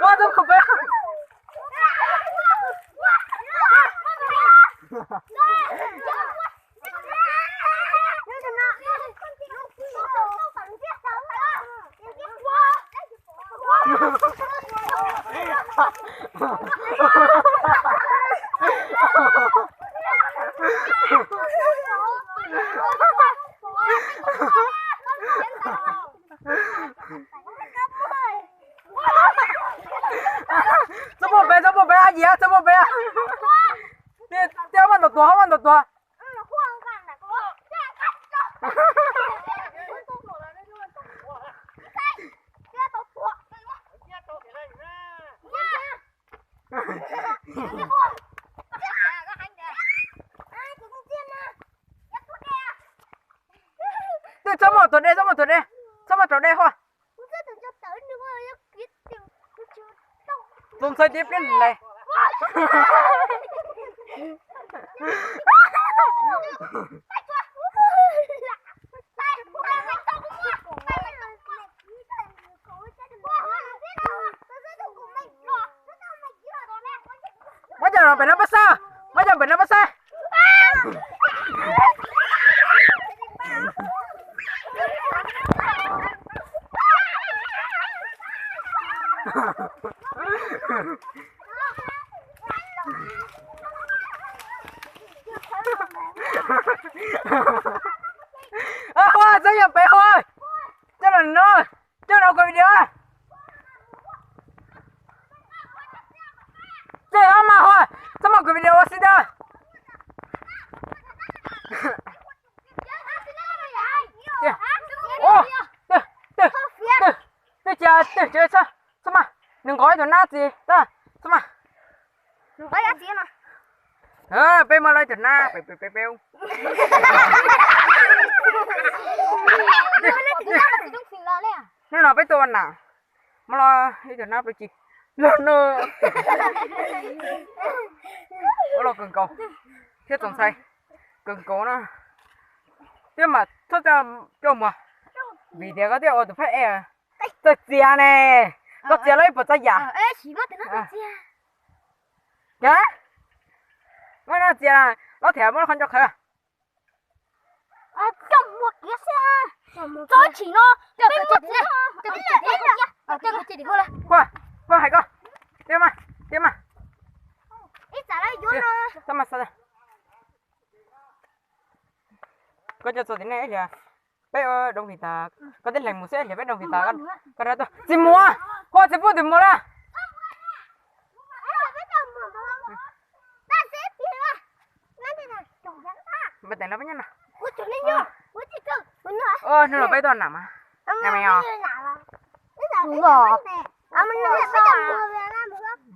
Wah, tuh kepe. Sao một bé gì á? Sao một bé? Tiêu mà đột tua, đột tua. Sao một tuần đây, sao một tuần đây, sao một tuần đây thôi. Dùng xây tiếp cái này. Bây giờ phải nó bắt xa, bây giờ phải nó bắt xa. Hoa sao nhập bé thôi cho là nó cho đâu có video chơi mà thôi sao mà cái video xin đây ô từ chơi sao mà đừng có cho nát gì ta sao mà lấy ăn gì mà pe mà lấy cho na pe nên là bé tôi ăn nào mà lo đi cho na bé chị lớn nữa lo cần cầu thiết tổng say cần cố nó thế mà thôi cho mà vì thế có thể ở tụi phải e tụi chia nè có chia lấy bớt giả chỉ mất thì nó chia nhá mới nó chia nó thèm nó không cho khơi trong một cái xe cho chỉ nó cho cái chết này cho cái chết đi thôi qua hay con tiêm mà ít trả lại vô nó sao mà có cho số tiền này kìa bé đồng thị ta có tên là một xe thì bé đồng thị ta con ra tôi xin mua qua xin mua thì mua ra bây giờ nó với nhau nào nó là bé toàn nằm à nhà mèo đúng rồi